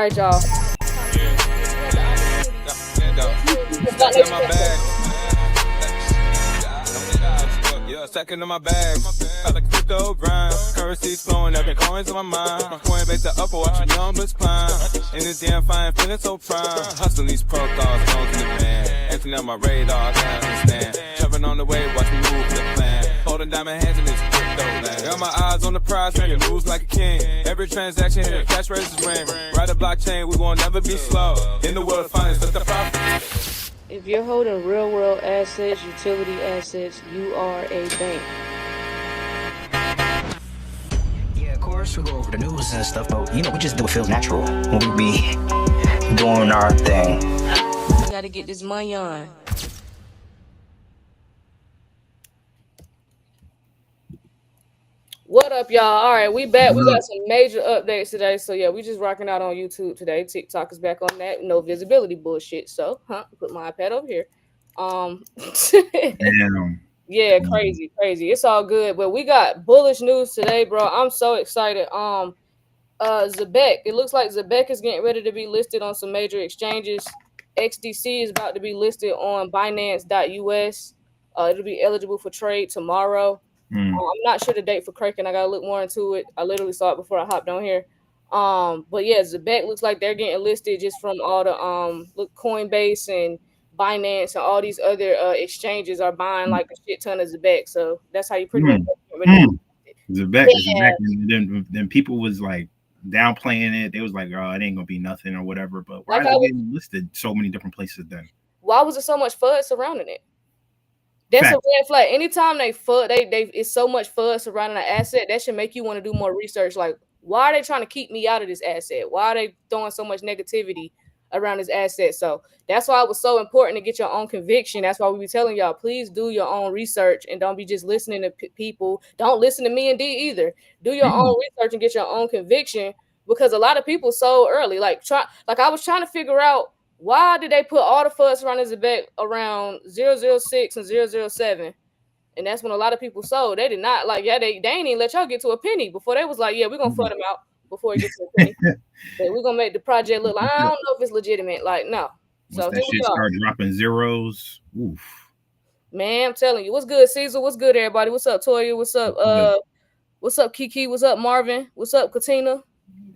right, y'all. Second in my bag, I like crypto grind. Currency's flowing, every coin's on my mind. My Coinbase the upper, watch your numbers climb. In this damn fine, feeling so prime. Hustling these protocols, phones in the van. Acting on my radar, I can't understand. Traveling on the way, watch me move the plan. Holding diamond hands in this crypto land. Got my eyes on the prize, making moves like a king. Every transaction here, cash raises ring. Ride the blockchain, we won't never be slow. In the world of finance, that's the profit. If you're holding real world assets, utility assets, you are a bank. Yeah, of course, we go over the news and stuff, but we just do what feels natural when we be doing our thing. You gotta get this money on. What up, y'all? All right, we back. We got some major updates today. So yeah, we just rocking out on YouTube today. TikTok is back on that. No visibility bullshit. So, put my iPad over here. Damn. Yeah, crazy. It's all good. But we got bullish news today, bro. I'm so excited. ZBEC. It looks like ZBEC is getting ready to be listed on some major exchanges. XDC is about to be listed on Binance.us. It'll be eligible for trade tomorrow. I'm not sure the date for Kraken. I gotta look more into it. I literally saw it before I hopped on here. But yeah, ZBEC looks like they're getting listed just from all the Coinbase and Binance and all these other exchanges are buying like a shit ton of ZBEC. So that's how you pretty much ZBEC. Then people was like downplaying it. They was like, "Oh, it ain't gonna be nothing" or whatever. But why is it getting listed so many different places then? Why was there so much fuzz surrounding it? That's a red flag. Anytime they it's so much fuzz surrounding an asset, that should make you want to do more research. Like, why are they trying to keep me out of this asset? Why are they throwing so much negativity around this asset? So that's why it was so important to get your own conviction. That's why we be telling y'all, please do your own research and don't be just listening to people. Don't listen to me and D either. Do your own research and get your own conviction, because a lot of people sold early. Like I was trying to figure out, why did they put all the fuzz around ZBEC around 006 and 007? And that's when a lot of people sold. They did not they ain't even let y'all get to a penny before they was like, yeah, we're gonna FUD them out before it gets to a penny. We're gonna make the project look like, I don't know if it's legitimate. Like, no. So that shit start dropping zeros. Oof. Man, I'm telling you, what's good, Caesar? What's good, everybody? What's up, Toya? What's up? What's up, Kiki? What's up, Marvin? What's up, Katina?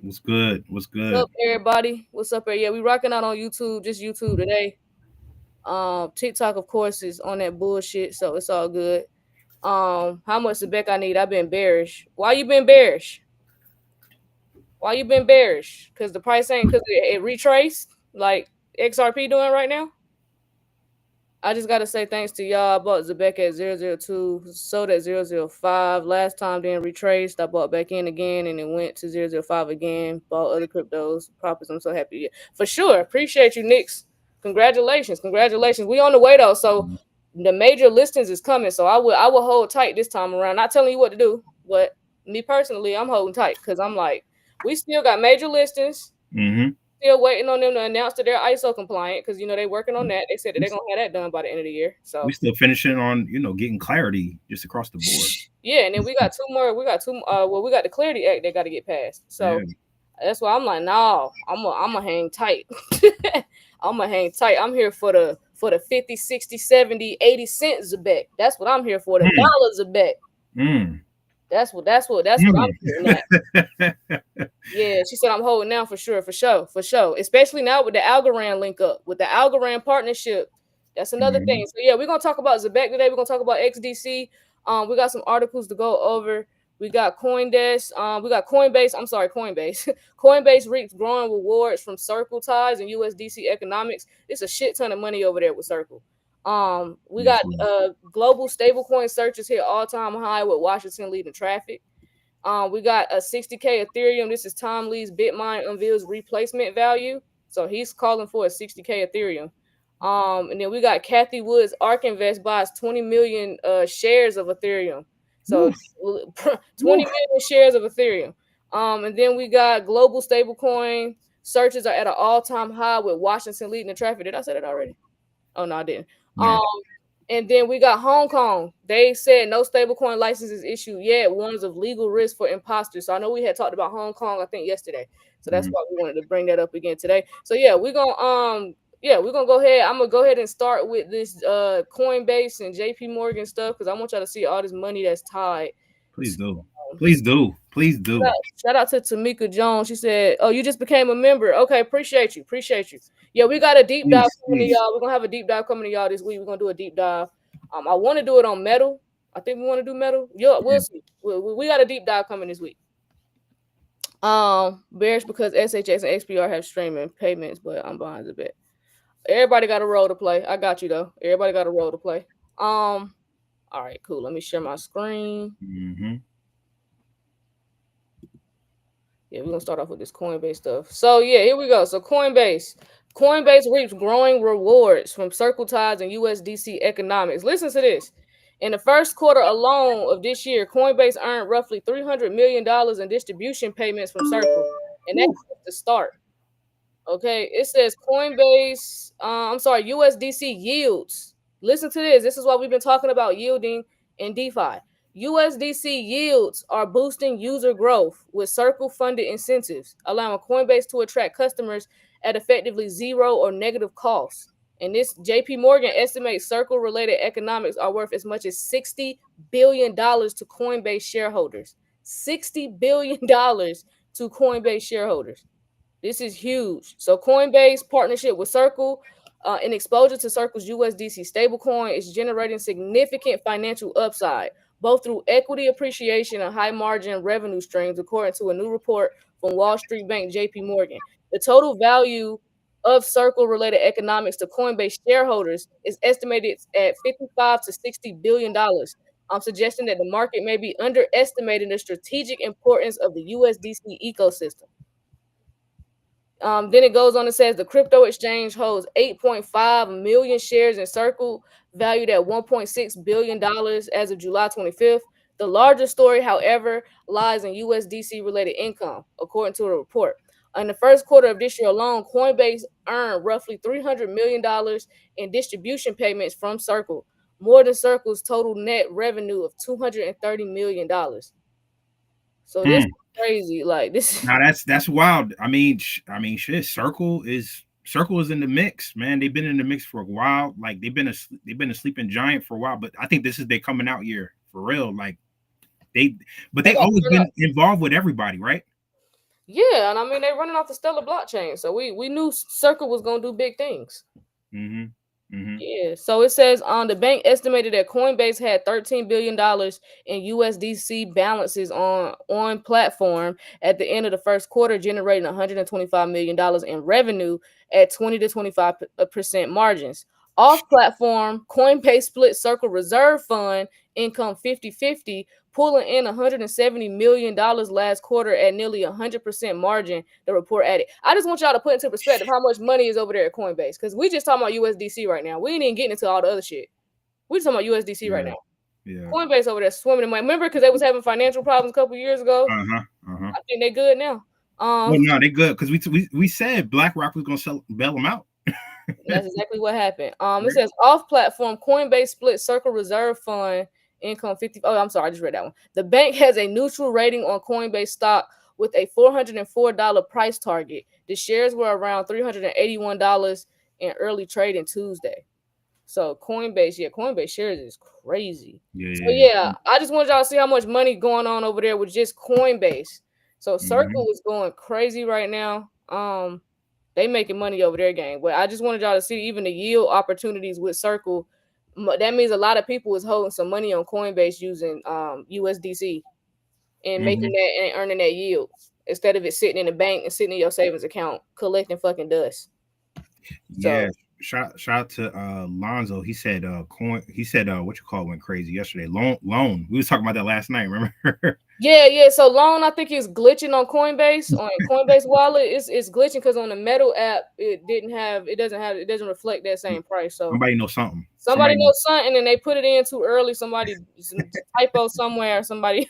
What's good? What's we still finishing on getting clarity just across the board. Yeah, and then we got two more. We got the Clarity Act that got to get passed. So that's why I'm like, no, I'm gonna hang tight. I'm gonna hang tight. I'm here for the 50, 60, 70, 80 cents ZBEC. That's what I'm here for. The dollars ZBEC. That's what I'm doing at. Yeah, she said I'm holding now for sure. Especially now with the Algorand link up, with the Algorand partnership. That's another thing. So yeah, we're gonna talk about ZBEC today. We're gonna talk about XDC. We got some articles to go over. We got Coinbase. Coinbase. Coinbase reaps growing rewards from Circle ties and USDC economics. It's a shit ton of money over there with Circle. We got global stablecoin searches hit all-time high with Washington leading traffic. We got a 60K Ethereum. This is Tom Lee's Bitmine unveils replacement value. So he's calling for a 60K Ethereum. And then we got Kathy Wood's Ark Invest buys 20 million shares of Ethereum. So 20 million shares of Ethereum. And then we got global stablecoin searches are at an all-time high with Washington leading the traffic. Did I say that already? Oh no, I didn't. And then we got Hong Kong. They said no stablecoin licenses issued yet. Warns of legal risk for imposters. So I know we had talked about Hong Kong, I think yesterday. So that's why we wanted to bring that up again today. So yeah, we're gonna go ahead. I'm gonna go ahead and start with this Coinbase and JP Morgan stuff because I want y'all to see all this money that's tied. Please do. Please do. Please do. Shout out to Tamika Jones. She said, "Oh, you just became a member. Okay, appreciate you. Yeah, we got a deep dive coming to y'all. We're gonna have a deep dive coming to y'all this week. We're gonna do a deep dive. I want to do it on metal. I think we want to do metal. Yeah, we'll see. We got a deep dive coming this week. Bearish because SHX and XPR have streaming payments, but I'm behind a bit. Everybody got a role to play. I got you though. Everybody got a role to play. All right, cool. Let me share my screen. Yeah, we're gonna start off with this Coinbase stuff. So yeah, here we go. So Coinbase reaps growing rewards from Circle Tides and USDC economics. Listen to this. In the first quarter alone of this year, Coinbase earned roughly $300 million in distribution payments from Circle, and that's just the start. Okay, it says Coinbase, USDC yields. Listen to this. This is why we've been talking about yielding in DeFi. USDC yields are boosting user growth with Circle-funded incentives, allowing Coinbase to attract customers at effectively zero or negative costs. And this JP Morgan estimates Circle-related economics are worth as much as $60 billion to Coinbase shareholders. $60 billion to Coinbase shareholders. This is huge. So Coinbase partnership with Circle and exposure to Circle's USDC stablecoin is generating significant financial upside, both through equity appreciation and high margin revenue streams, according to a new report from Wall Street Bank JP Morgan. The total value of Circle-related economics to Coinbase shareholders is estimated at $55 to $60 billion. I'm suggesting that the market may be underestimating the strategic importance of the USDC ecosystem. Then it goes on and says the crypto exchange holds 8.5 million shares in Circle, valued at $1.6 billion as of July 25th. The larger story, however, lies in USDC-related income, according to a report. In the first quarter of this year alone, Coinbase earned roughly $300 million in distribution payments from Circle, more than Circle's total net revenue of $230 million. So this is crazy. Like this. Now that's wild. I mean, shit. Circle is in the mix, man. They've been in the mix for a while. Like they've been a sleeping giant for a while. But I think this is their coming out year for real. Like they always been involved with everybody, right? Yeah, and I mean they're running off the Stellar blockchain, so we knew Circle was gonna do big things. Yeah, so it says the bank estimated that Coinbase had $13 billion in USDC balances on platform at the end of the first quarter, generating $125 million in revenue at 20 to 25% margins. Off platform, Coinbase split Circle Reserve Fund income 50-50, pulling in $170 million last quarter at nearly 100% margin, the report added. I just want y'all to put into perspective how much money is over there at Coinbase, because we just talking about USDC right now. We ain't even getting into all the other shit. We just talking about USDC right now. Yeah. Coinbase over there swimming in money. Remember, because they was having financial problems a couple years ago? I think they good now. Well, no, they good, because we said BlackRock was going to bail them out. That's exactly what happened. It says off-platform, Coinbase split Circle Reserve Fund income 50. Oh, I'm sorry, I just read that one. The bank has a neutral rating on Coinbase stock with a $404 price target. The shares were around $381 in early trading Tuesday. So Coinbase shares is crazy. Yeah. I just want y'all to see how much money going on over there with just Coinbase. So Circle is going crazy right now. They making money over their game, but I just wanted y'all to see even the yield opportunities with Circle. That means a lot of people is holding some money on Coinbase using USDC and making that and earning that yield instead of it sitting in the bank and sitting in your savings account collecting fucking dust. Yeah. So, shout out to Lonzo. He said what you call went crazy yesterday. Loan. We was talking about that last night, remember? Yeah. So Loan, I think is glitching on Coinbase. On Coinbase wallet, it's glitching because on the Metal app, it doesn't reflect that same price. So somebody knows something. Somebody knows something and they put it in too early. Somebody typo somewhere. Somebody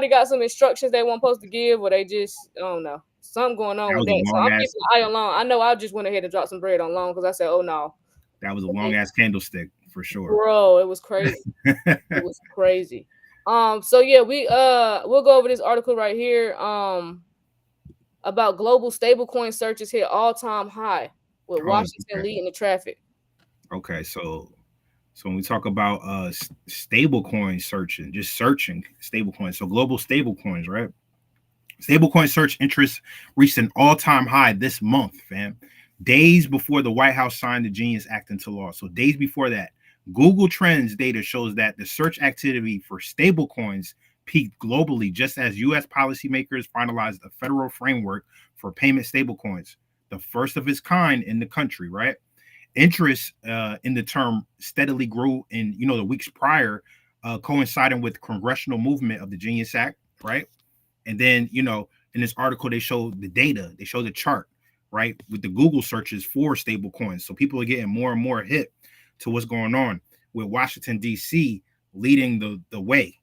got some instructions they weren't supposed to give, or they just I don't know. Something going on with that. So I'm keeping an eye on Loan. I know I just went ahead and dropped some bread on Loan because I said, oh no, That was a long ass candlestick for sure. Bro, it was crazy. It was crazy. So yeah, we'll go over this article right here. About global stablecoin searches hit all-time high with Washington leading the traffic. Okay, so when we talk about stablecoin searching, just searching stablecoins, so global stablecoins, right? Stablecoin search interest reached an all-time high this month, fam. Days before the White House signed the Genius Act into law. So days before that, Google Trends data shows that the search activity for stablecoins peaked globally just as U.S. policymakers finalized a federal framework for payment stablecoins, the first of its kind in the country, right? Interest in the term steadily grew in, the weeks prior, coinciding with congressional movement of the Genius Act, right? And then, in this article, they show the data, they show the chart, right, with the Google searches for stable coins. So people are getting more and more hip to what's going on with Washington, D.C. leading the way,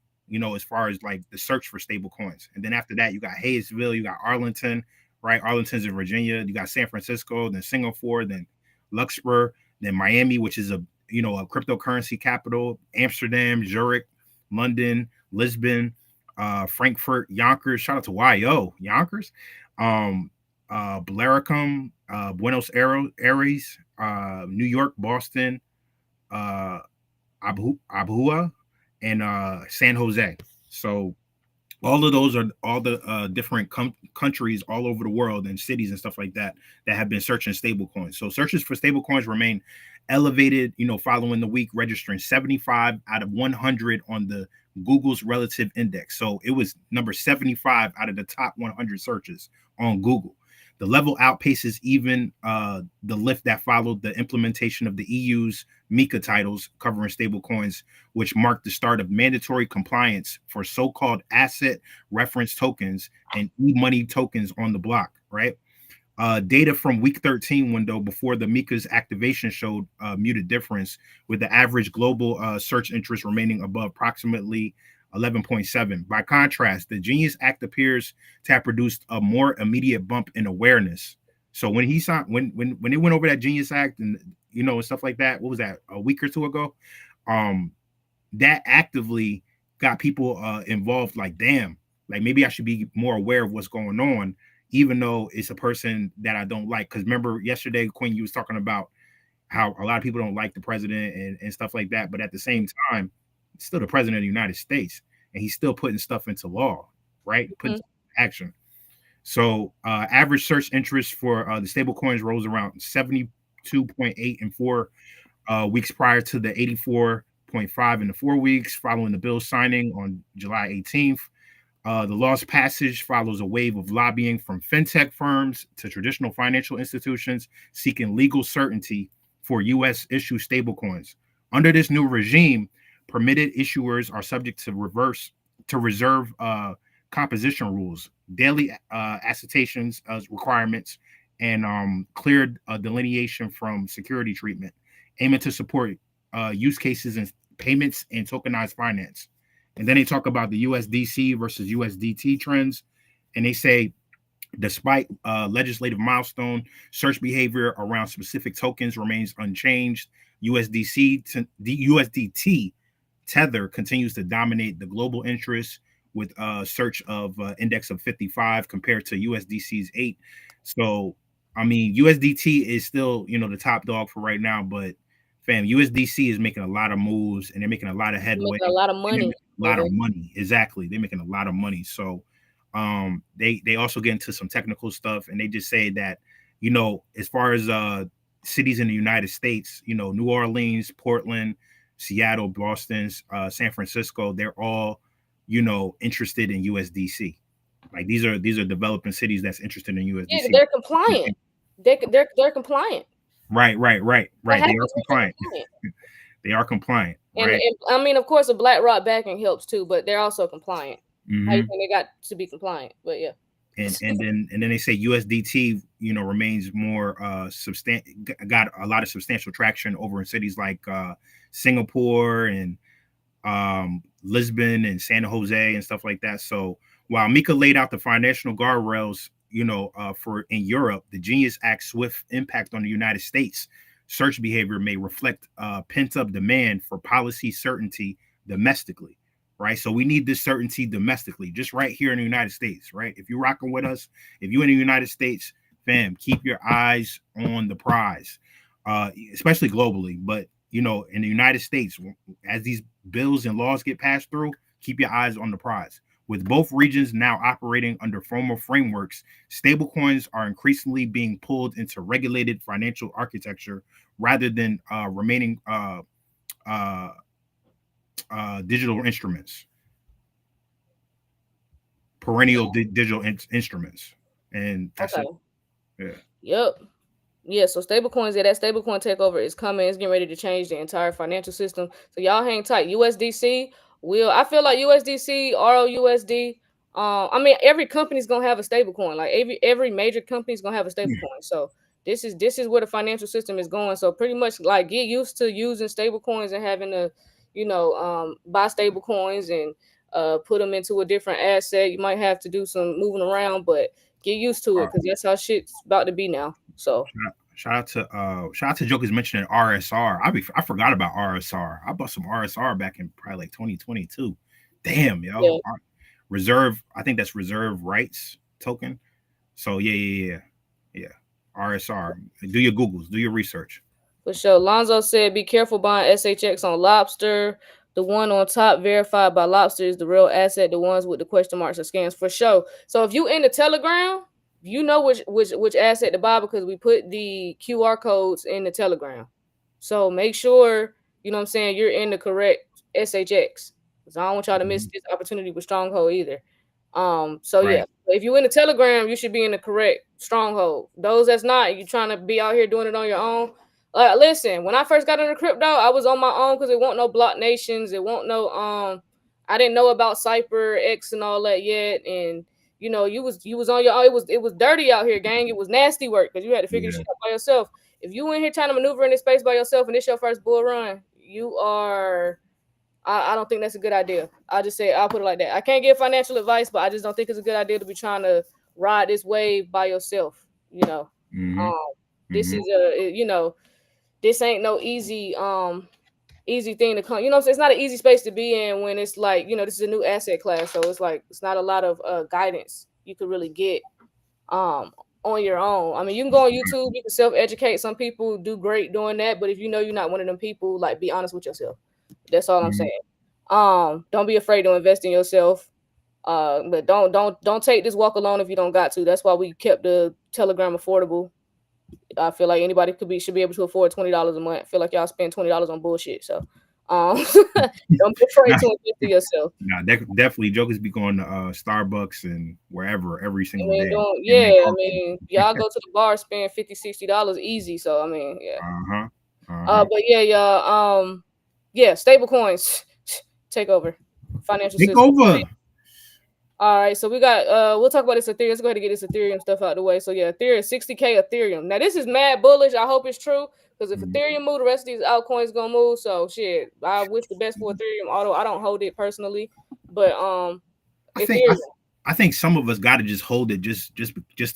as far as like the search for stable coins. And then after that, you got Hayesville, you got Arlington, right? Arlington's in Virginia. You got San Francisco, then Singapore, then Luxembourg, then Miami, which is a cryptocurrency capital, Amsterdam, Zurich, London, Lisbon, Frankfurt, Yonkers. Shout out to YO Yonkers, Blaricum, Buenos Aires, New York, Boston, Abhua, and San Jose. So all of those are all the different countries all over the world and cities and stuff like that have been searching stablecoins. So searches for stablecoins remain elevated, following the week, registering 75 out of 100 on the Google's relative index. So it was number 75 out of the top 100 searches on Google. The level outpaces even the lift that followed the implementation of the EU's MiCA titles covering stablecoins, which marked the start of mandatory compliance for so-called asset reference tokens and e-money tokens on the block, right? Data from week 13 window before the MiCA's activation showed muted difference, with the average global search interest remaining above approximately 11.7. By contrast, the Genius Act appears to have produced a more immediate bump in awareness. So when he signed, when they went over that Genius Act and and stuff like that, what was that, a week or two ago? That actively got people involved. Like, damn, like maybe I should be more aware of what's going on, even though it's a person that I don't like. Because remember yesterday, Quinn, you was talking about how a lot of people don't like the president and stuff like that, but at the same time, still the president of the United States, and he's still putting stuff into law, right? Putting action. So average search interest for the stable coins rose around 72.8 in 4 weeks prior to the 84.5 in the 4 weeks following the bill signing on July 18th. The law's passage follows a wave of lobbying from fintech firms to traditional financial institutions seeking legal certainty for U.S. issue stablecoins. Under this new regime, permitted issuers are subject to reserve composition rules, daily assertions requirements, and cleared delineation from security treatment, aiming to support use cases in payments and tokenized finance. And then they talk about the USDC versus USDT trends, and they say, despite legislative milestone, search behavior around specific tokens remains unchanged. USDT Tether continues to dominate the global interest with a search of index of 55 compared to USDC's 8. So, I mean, USDT is still, the top dog for right now, but fam, USDC is making a lot of moves and they're making a lot of headway. A lot of money. Exactly. They're making a lot of money. So they also get into some technical stuff, and they just say that, as far as cities in the United States, New Orleans, Portland, Seattle, Boston, San Francisco, they're all, interested in USDC. Like these are developing cities that's interested in USDC. Yeah, they're compliant. They're compliant. Right. They are compliant. They are compliant. Right. And I mean, of course, a BlackRock backing helps too, but they're also compliant. Mm-hmm. I think they got to be compliant, but yeah. And then they say USDT, remains more got a lot of substantial traction over in cities like Singapore and Lisbon and San Jose and stuff like that. So while MiCA laid out the financial guardrails, for in Europe, the Genius Act's swift impact on the United States search behavior may reflect pent-up demand for policy certainty domestically, right? So we need this certainty domestically, just right here in the United States, right? If you're rocking with us, if you're in the United States, fam, keep your eyes on the prize, especially globally. But, you know, in the United States, as these bills and laws get passed through, keep your eyes on the prize. With both regions now operating under formal frameworks, stablecoins are increasingly being pulled into regulated financial architecture rather than remaining digital instruments, perennial digital instruments. And that's it. Yeah. Yep. Yeah, so stablecoins, that stablecoin takeover is coming. It's getting ready to change the entire financial system. So y'all hang tight. USDC I feel like USDC, ROUSD. I mean, every company's gonna have a stablecoin. Like every major company's gonna have a stablecoin. So this is where the financial system is going. So pretty much like get used to using stablecoins and having to, buy stablecoins and put them into a different asset. You might have to do some moving around, but get used to it because that's how shit's about to be now. So shout out to Joker's mentioning RSR. I forgot about RSR. I bought some RSR back in probably like 2022. Damn, yo. Yeah. Reserve, I think that's reserve rights token. So yeah. RSR. Do your Googles, do your research. For sure. Lonzo said, be careful buying SHX on Lobster. The one on top verified by Lobster is the real asset. The ones with the question marks are scams. For sure. So if you in the Telegram, you know which asset to buy because we put the QR codes in the Telegram. So make sure, you know what I'm saying, you're in the correct SHX. Because I don't want y'all to miss this opportunity with Stronghold either. So right. Yeah, if you're in the Telegram, you should be in the correct Stronghold. Those that's not, you trying to be out here doing it on your own. Listen, when I first got into crypto, I was on my own because it won't no block nations. It won't no I didn't know about Cypher X and all that yet. And you know, you was on your own. It was dirty out here, gang. It was nasty work because you had to figure shit out by yourself. If you in here trying to maneuver in this space by yourself and this your first bull run, you are. I don't think that's a good idea. I'll put it like that. I can't give financial advice, but I just don't think it's a good idea to be trying to ride this wave by yourself. You know, this is this ain't no easy thing to come. You know what I'm saying? It's not an easy space to be in when it's like, this is a new asset class. So it's like, it's not a lot of guidance you could really get on your own. I mean, you can go on YouTube, you can self-educate. Some people do great doing that. But if you know you're not one of them people, like, be honest with yourself. That's all I'm saying. Don't be afraid to invest in yourself. But don't take this walk alone if you don't got to. That's why we kept the Telegram affordable. I feel like anybody should be able to afford $20 a month. I feel like y'all spend $20 on bullshit. So don't be afraid to invest in yourself. No, definitely jokers be going to Starbucks and wherever every single day. I mean, y'all go to the bar, spend $50-$60 easy. So I mean, yeah. But yeah, y'all. Yeah, stable coins take over. Financial take system. Over. All right, so we got we'll talk about this Ethereum. Let's go ahead and get this Ethereum stuff out of the way. So yeah, Ethereum, 60K Ethereum. Now this is mad bullish. I hope it's true. Because if Ethereum move, the rest of these altcoins gonna move. So shit. I wish the best for Ethereum, although I don't hold it personally. But I think some of us gotta just hold it just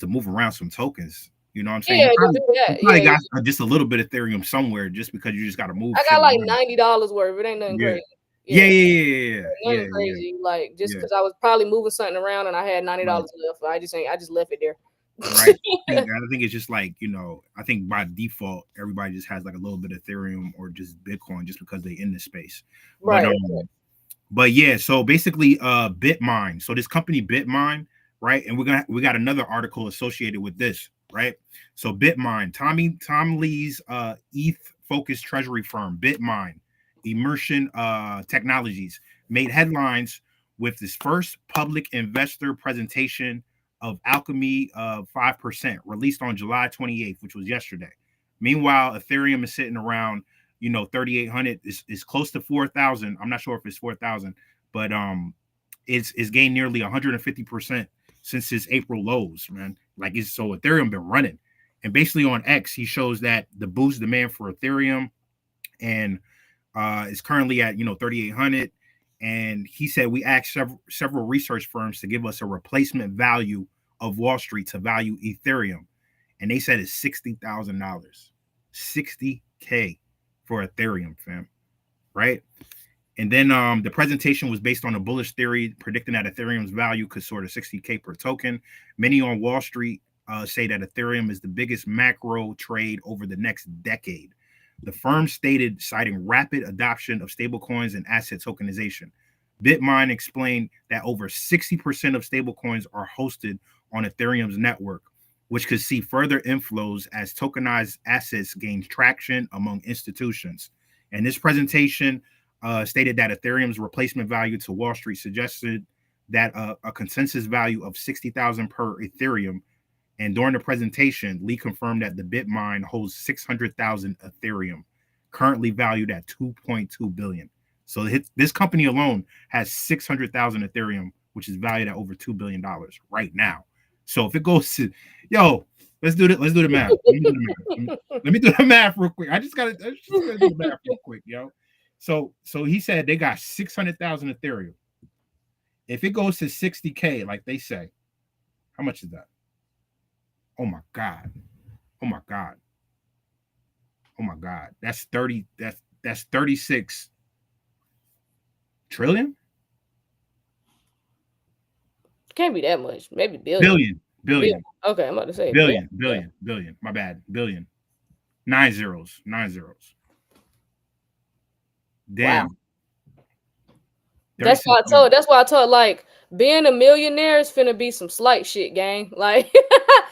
to move around some tokens. You know what I'm saying? Yeah, probably got just a little bit of Ethereum somewhere just because you just got to move. I got like $90 worth. It ain't nothing crazy. Yeah. Nothing crazy. Like just because I was probably moving something around and I had $90 left. I just left it there. Right. I think it's just like, I think by default everybody just has like a little bit of Ethereum or just Bitcoin just because they're in this space. Right. But yeah, so basically Bitmine. So this company Bitmine, right? And we got another article associated with this. Right. So Bitmine, Tom Lee's ETH focused treasury firm, Bitmine, Immersion Technologies, made headlines with this first public investor presentation of Alchemy of 5% released on July 28th, which was yesterday. Meanwhile, Ethereum is sitting around, 3,800. It's close to 4,000. I'm not sure if it's 4,000, but it's gained nearly 150% since his April lows, man. Like so Ethereum been running. And basically on X, he shows that the boost demand for Ethereum and is currently at 3,800. And he said we asked several research firms to give us a replacement value of Wall Street to value Ethereum. And they said it's $60,000. $60,000. 60K for Ethereum, fam. Right? And then the presentation was based on a bullish theory predicting that Ethereum's value could soar to 60K per token. Many on Wall Street say that Ethereum is the biggest macro trade over the next decade. The firm stated, citing rapid adoption of stablecoins and asset tokenization. Bitmine explained that over 60% of stablecoins are hosted on Ethereum's network, which could see further inflows as tokenized assets gain traction among institutions. And this presentation stated that Ethereum's replacement value to Wall Street suggested that a consensus value of 60,000 per Ethereum. And during the presentation, Lee confirmed that the Bitmine holds 600,000 Ethereum, currently valued at 2.2 billion. So this company alone has 600,000 Ethereum, which is valued at over $2 billion right now. So if it goes to, let's do the math. Let me do the math real quick. I just gotta do the math real quick, yo. So he said they got 600,000 Ethereum. If it goes to 60K, like they say, how much is that? Oh my God. That's 36 trillion? Can't be that much. Maybe billion. Billion. Okay, I'm about to say billion. My bad. Billion. 9 zeros. Damn. Wow. That's why I told like being a millionaire is finna be some slight shit, gang. Like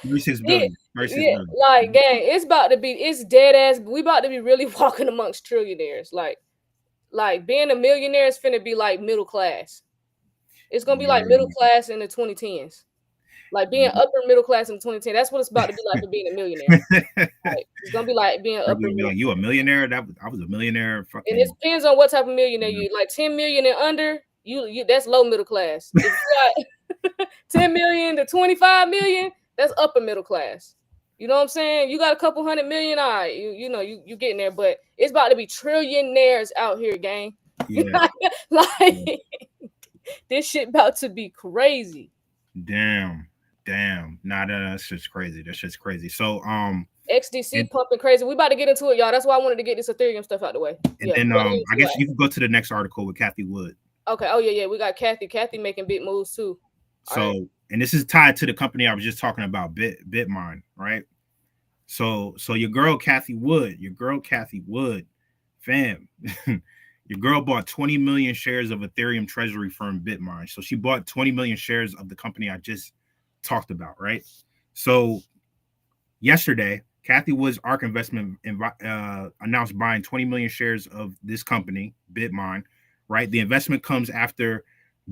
36 billion. 36 billion. Like, gang, it's dead ass. We about to be really walking amongst trillionaires. Like being a millionaire is finna be like middle class. It's gonna be like middle class in the 2010s. Like being upper middle class in 2010. That's what it's about to be like for being a millionaire. Like, it's gonna be like being upper. Like, you a millionaire? I was a millionaire. Fucking. And it depends on what type of millionaire you. Like 10 million and under, you that's low middle class. If you got 10 million to 25 million, that's upper middle class. You know what I'm saying? You got a couple hundred million, all right. You getting there, but it's about to be trillionaires out here, gang. Yeah. This shit about to be crazy. Damn. Nah, that's just crazy. So XDC pumping crazy. We about to get into it, y'all. That's why I wanted to get this Ethereum stuff out the way. And then I guess you can go to the next article with Cathie Wood. Okay. Oh yeah. We got Cathie making big moves too. So and this is tied to the company I was just talking about, Bitmine, right? So your girl Cathie Wood, fam. Your girl bought 20 million shares of Ethereum treasury firm Bitmine. So she bought 20 million shares of the company I just talked about, right? So yesterday, Cathie Wood's Ark Investment announced buying 20 million shares of this company, Bitmine, right? The investment comes after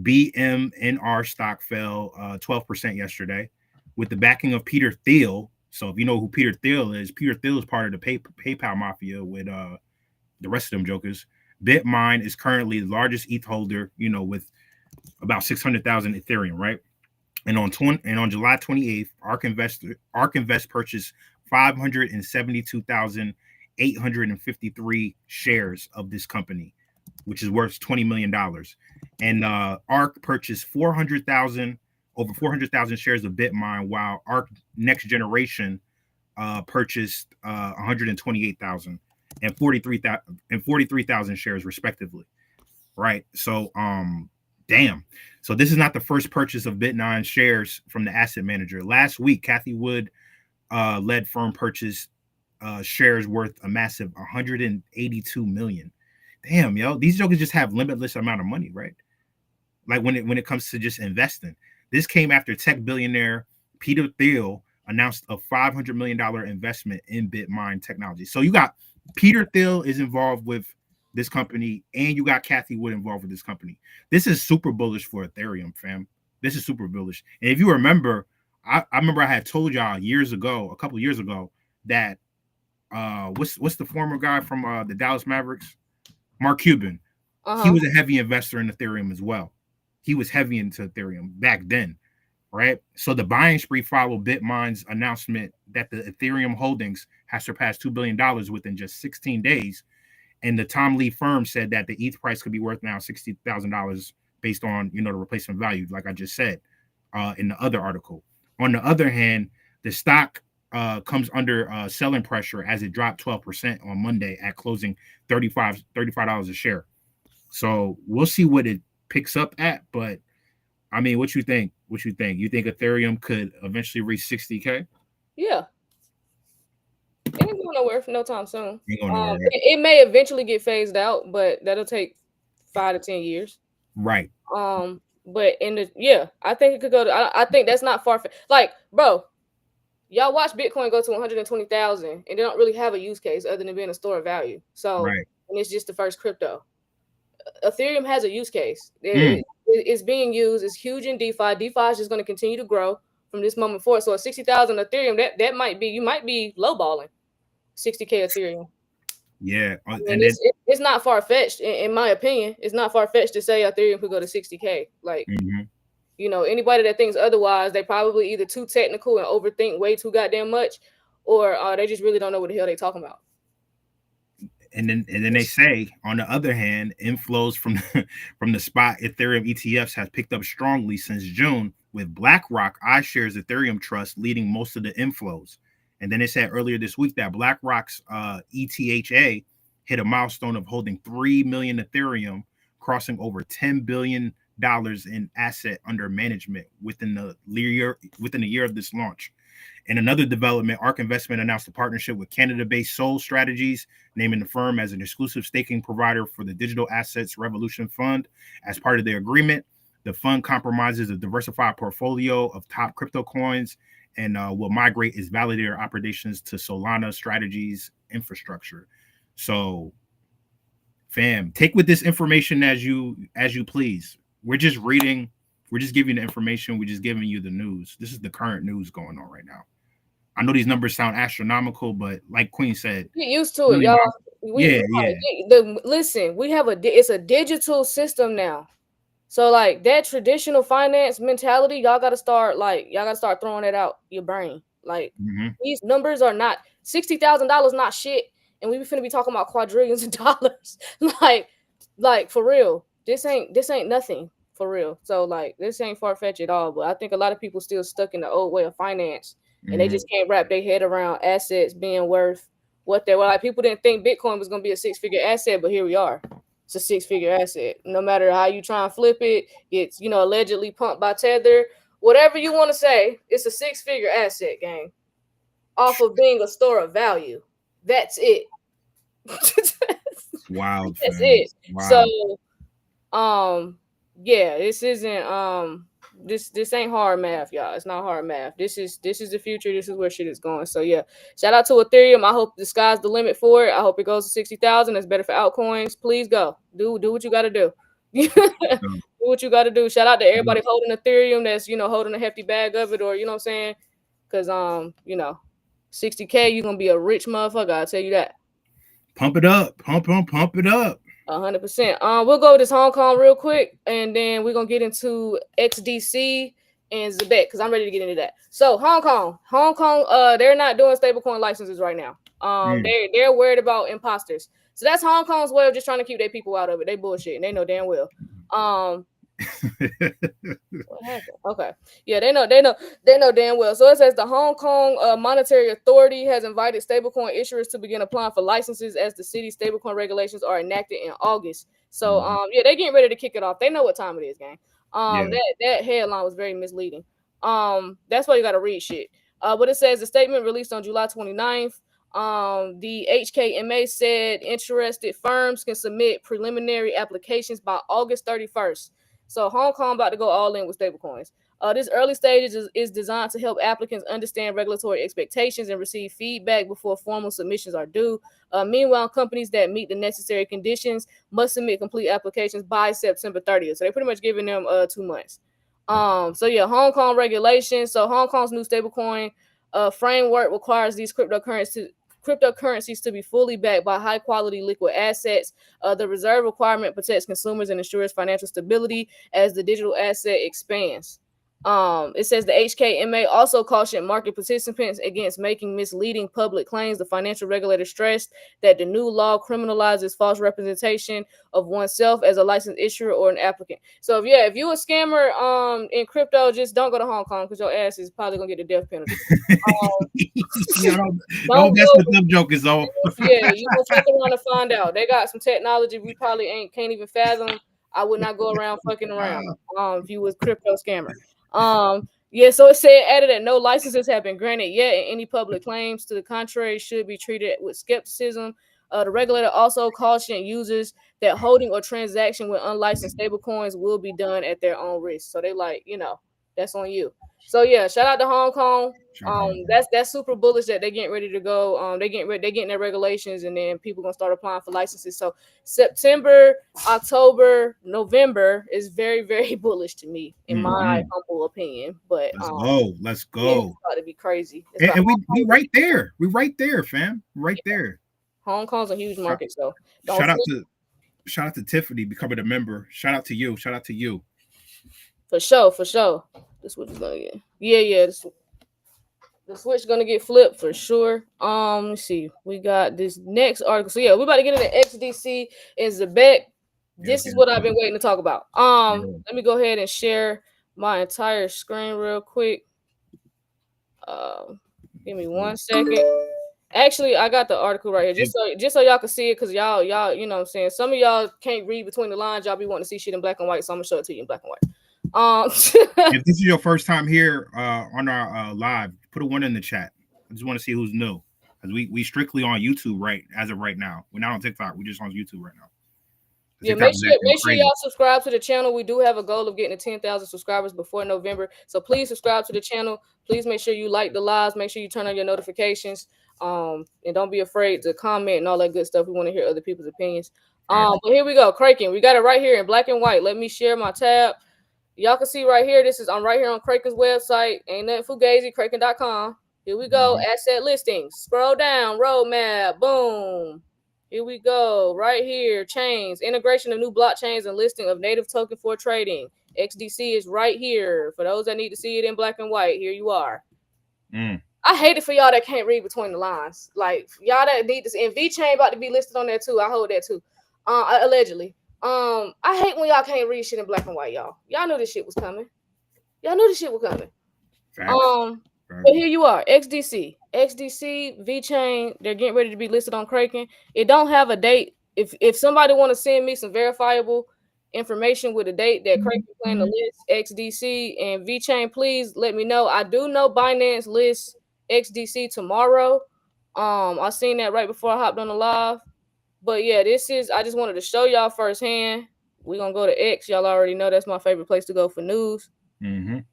BMNR stock fell 12% yesterday with the backing of Peter Thiel. So if you know who Peter Thiel is part of the PayPal mafia with the rest of them jokers. Bitmine is currently the largest ETH holder, with about 600,000 Ethereum, right? And on July 28th, Ark Invest purchased 572,853 shares of this company, which is worth $20 million. And Ark purchased over 400,000 shares of Bitmine, while Ark Next Generation purchased 128,000 and 43,000 shares respectively. Right. So damn. So this is not the first purchase of Bitmine shares from the asset manager. Last week, Cathie Wood led firm purchased shares worth a massive 182 million. Damn, yo, these jokers just have limitless amount of money, right? Like when it comes to just investing. This came after tech billionaire Peter Thiel announced a $500 million investment in Bitmine technology. So you got Peter Thiel is involved with this company, and you got Cathie Wood involved with this company. This is super bullish for Ethereum, fam. This is super bullish. And if you remember, I remember I had told y'all a couple years ago, that what's the former guy from the Dallas Mavericks? Mark Cuban. Uh-huh. He was a heavy investor in Ethereum as well. He was heavy into Ethereum back then, right? So the buying spree followed Bitmine's announcement that the Ethereum holdings has surpassed $2 billion within just 16 days. And the Tom Lee firm said that the ETH price could be worth now $60,000 based on, the replacement value, like I just said in the other article. On the other hand, the stock comes under selling pressure as it dropped 12% on Monday at closing $35 a share. So we'll see what it picks up at. But I mean, what you think? What you think? You think Ethereum could eventually reach 60K? Yeah. It ain't going nowhere for no time soon. Ain't going nowhere, right? It may eventually get phased out, but that'll take 5 to 10 years. Right. But I think it could go to. I think that's not far. Like, bro, y'all watch Bitcoin go to 120,000, and they don't really have a use case other than being a store of value. So, right. And it's just the first crypto. Ethereum has a use case. It's being used. It's huge in DeFi. DeFi is just going to continue to grow from this moment forward. So, at 60,000 Ethereum, that might be, you might be lowballing 60K Ethereum. Yeah, and it's not far fetched, in my opinion. It's not far fetched to say Ethereum could go to 60K. Like, anybody that thinks otherwise, they probably either too technical and overthink way too goddamn much, or they just really don't know what the hell they talking about. And then they say, on the other hand, inflows from the spot Ethereum ETFs have picked up strongly since June, with BlackRock iShares Ethereum Trust leading most of the inflows. And then it said earlier this week that BlackRock's ETHA hit a milestone of holding 3 million Ethereum, crossing over $10 billion in asset under management within the year of this launch. In another development, Ark Investment announced a partnership with Canada-based Soul Strategies, naming the firm as an exclusive staking provider for the Digital Assets Revolution Fund. As part of their agreement, the fund compromises a diversified portfolio of top crypto coins and will migrate its validator operations to Solana Strategies infrastructure. So, fam, take with this information as you please. We're just reading. We're just giving the information. We're just giving you the news. This is the current news going on right now. I know these numbers sound astronomical, but like Queen said, get used to it, y'all. Listen, we have it's a digital system now. So like that traditional finance mentality, y'all gotta start throwing it out your brain. Like these numbers are not $60,000, not shit, and we finna be talking about quadrillions of dollars. like for real, this ain't nothing for real. So like this ain't far fetched at all. But I think a lot of people still stuck in the old way of finance, and they just can't wrap their head around assets being worth what they were. Like people didn't think Bitcoin was gonna be a 6-figure asset, but here we are. It's a 6-figure asset. No matter how you try and flip it, it's allegedly pumped by Tether. Whatever you want to say, it's a 6-figure asset, gang. Off of being a store of value. That's it. Wow. That's it. Wow. So, yeah, this isn't this ain't hard math, y'all. It's not hard math. This is the future. This is where shit is going. So yeah, shout out to Ethereum. I hope the sky's the limit for it. I hope it goes to 60,000. That's better for altcoins. Please go. Do what you got to do. Do what you got to do. Shout out to everybody holding Ethereum. That's holding a hefty bag of it, or you know what I'm saying? Because 60K, you're gonna be a rich motherfucker. I'll tell you that. Pump it up. Pump it up. 100%. We'll go with this Hong Kong real quick, and then we're gonna get into XDC and ZBEC because I'm ready to get into that. So Hong Kong, they're not doing stablecoin licenses right now. They're worried about imposters. So that's Hong Kong's way of just trying to keep their people out of it. They bullshit, and they know damn well. What happened? Okay. Yeah, they know damn well. So it says the Hong Kong Monetary Authority has invited stablecoin issuers to begin applying for licenses as the city's stablecoin regulations are enacted in August. So they're getting ready to kick it off. They know what time it is, gang. That headline was very misleading. That's why you gotta read shit. But it says the statement released on July 29th. The HKMA said interested firms can submit preliminary applications by August 31st. So Hong Kong about to go all in with stablecoins. This early stage is designed to help applicants understand regulatory expectations and receive feedback before formal submissions are due. Meanwhile, companies that meet the necessary conditions must submit complete applications by September 30th. So they're pretty much giving them 2 months. So yeah, Hong Kong regulations. So Hong Kong's new stablecoin framework requires these cryptocurrencies to be fully backed by high quality liquid assets. The reserve requirement protects consumers and ensures financial stability as the digital asset expands. It says the HKMA also cautioned market participants against making misleading public claims. The financial regulator stressed that the new law criminalizes false representation of oneself as a licensed issuer or an applicant. So if you a scammer in crypto, just don't go to Hong Kong because your ass is probably gonna get the death penalty. Don't mess with them jokers though. Yeah, you gonna fuck around and find out. They got some technology we probably can't even fathom. I would not go around fucking around if you was crypto scammer. Yeah, so it said added that no licenses have been granted yet, and any public claims to the contrary should be treated with skepticism. The regulator also cautioned users that holding or transaction with unlicensed stablecoins will be done at their own risk. So they that's on you. So yeah, shout out to Hong Kong. That's super bullish that they're getting ready to go. They're getting their regulations, and then people gonna start applying for licenses. So September, October, November is very, very bullish to me, in my humble opinion. But let's go. Yeah, it's about to be crazy. And we right there. We right there, fam. Right there. Hong Kong's a huge market, so shout out to Tiffany becoming a member. Shout out to you. For sure. This switch is gonna get the switch is gonna get flipped for sure. Let's see. We got this next article. So yeah, we're about to get into XDC and ZBEC. This is what I've been waiting to talk about. Let me go ahead and share my entire screen real quick. Give me 1 second. Actually, I got the article right here just so y'all can see it, because y'all, you know what I'm saying, some of y'all can't read between the lines. Y'all be wanting to see shit in black and white, so I'm gonna show it to you in black and white. If this is your first time here on our live, put a 1 in the chat. I just want to see who's new, because we strictly on YouTube as of right now. We're not on TikTok. We're just on YouTube right now. Yeah, make sure y'all subscribe to the channel. We do have a goal of getting to 10,000 subscribers before November, so please subscribe to the channel. Please make sure you like the lives. Make sure you turn on your notifications. And don't be afraid to comment and all that good stuff. We want to hear other people's opinions. But here we go. Kraken, we got it right here in black and white. Let me share my tab. Y'all can see right here. I'm right here on Kraken's website. Ain't nothing fugazi, kraken.com. Here we go. Asset listings. Scroll down. Roadmap. Boom. Here we go. Right here. Chains. Integration of new blockchains and listing of native token for trading. XDC is right here. For those that need to see it in black and white, here you are. I hate it for y'all that can't read between the lines. Like, y'all that need to, and VeChain about to be listed on there too. I hold that too. Allegedly. I hate when y'all can't read shit in black and white, y'all. Y'all knew this shit was coming. But here you are, XDC, VeChain. They're getting ready to be listed on Kraken. It don't have a date. If somebody want to send me some verifiable information with a date that Kraken plan to list XDC and VeChain, please let me know. I do know Binance lists XDC tomorrow. I seen that right before I hopped on the live. But yeah, I just wanted to show y'all firsthand. We're gonna go to X. Y'all already know that's my favorite place to go for news. Here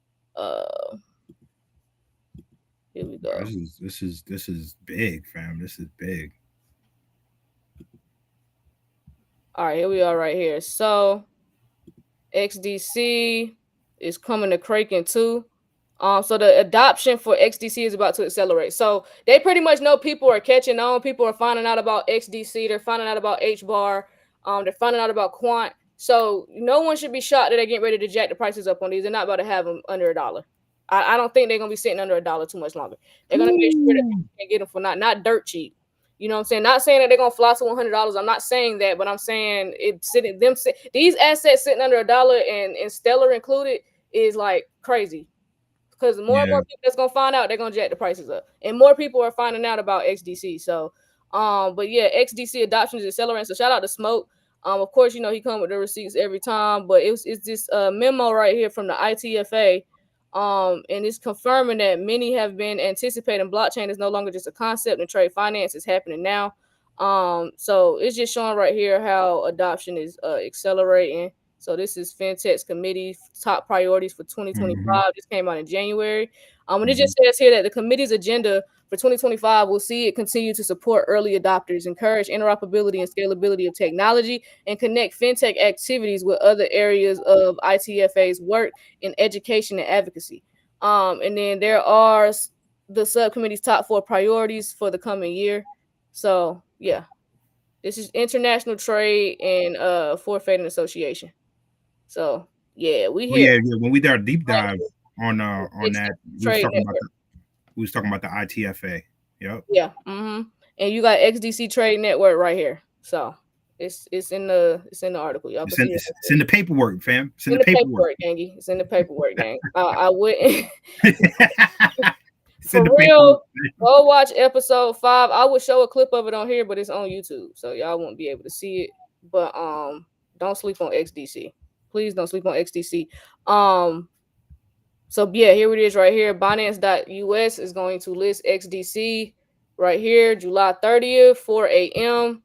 we go. This is big, fam. This is big. All right, here we are right here. So XDC is coming to Kraken too. So the adoption for XDC is about to accelerate. So they pretty much know people are catching on. People are finding out about XDC. They're finding out about HBAR. They're finding out about Quant. So no one should be shocked that they're getting ready to jack the prices up on these. They're not about to have them under $1. I don't think they're gonna be sitting under $1 too much longer. They're gonna make sure that people can get them for not dirt cheap. You know what I'm saying? Not saying that they're gonna fly to $100. I'm not saying that, but I'm saying these assets sitting under $1 and Stellar included is like crazy. Because more and more people that's gonna find out, they're gonna jack the prices up, and more people are finding out about XDC. So, but yeah, XDC adoption is accelerating. So shout out to Smoke. Of course, you know he come with the receipts every time, but it's this memo right here from the ITFA, and it's confirming that many have been anticipating blockchain is no longer just a concept, and trade finance is happening now. So it's just showing right here how adoption is accelerating. So this is FinTech's committee top priorities for 2025. This came out in January. And it just says here that the committee's agenda for 2025 will see it continue to support early adopters, encourage interoperability and scalability of technology, and connect FinTech activities with other areas of ITFA's work in education and advocacy. And then there are the subcommittee's top 4 priorities for the coming year. So yeah, this is international trade and forfeiting association. So yeah, we here. When we did our deep dive, on that. We was talking about the ITFA. Yep. Yeah. And you got XDC Trade Network right here. So it's in the article. Y'all it's in the paperwork, fam. It's in the paperwork, gangy. It's in the paperwork, gang. I wouldn't. It's For real, go watch episode 5. I would show a clip of it on here, but it's on YouTube, so y'all won't be able to see it. But don't sleep on XDC. Please don't sleep on XDC. So yeah, here it is right here. Binance.us is going to list XDC right here, July 30th, 4 a.m.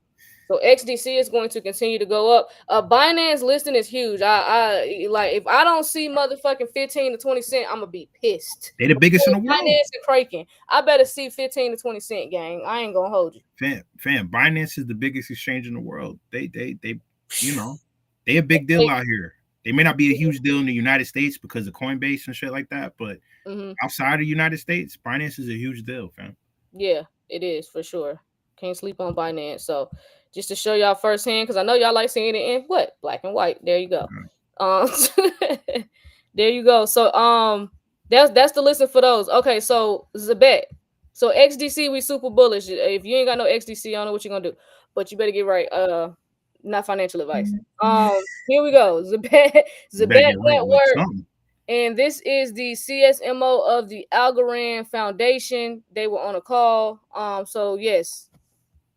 So XDC is going to continue to go up. Binance listing is huge. I like, if I don't see motherfucking 15 to 20 cent, I'm gonna be pissed. They the biggest in the world. Binance and Kraken. I better see 15 to 20 cent, gang. I ain't gonna hold you. Fam, Binance is the biggest exchange in the world. They you know, they a big deal out here. They may not be a huge deal in the United States because of Coinbase and shit like that, but outside of the United States, Binance is a huge deal, fam. Yeah, it is for sure. Can't sleep on Binance. So just to show y'all firsthand, because I know y'all like seeing it in what? Black and white. There you go. There you go. So that's the listen for those. Okay, so ZBEC. So XDC, we super bullish. If you ain't got no XDC, I don't know what you're gonna do, but you better get right. Not financial advice. Here we go. ZBEC Network. And this is the CSMO of the Algorand Foundation. They were on a call. So yes.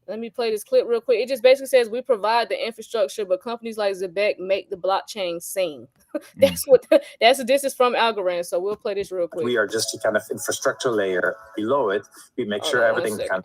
Let me play this clip real quick. It just basically says we provide the infrastructure, but companies like ZBEC make the blockchain sing. This is from Algorand. So we'll play this real quick. We are just a kind of infrastructure layer below it. We make sure everything can.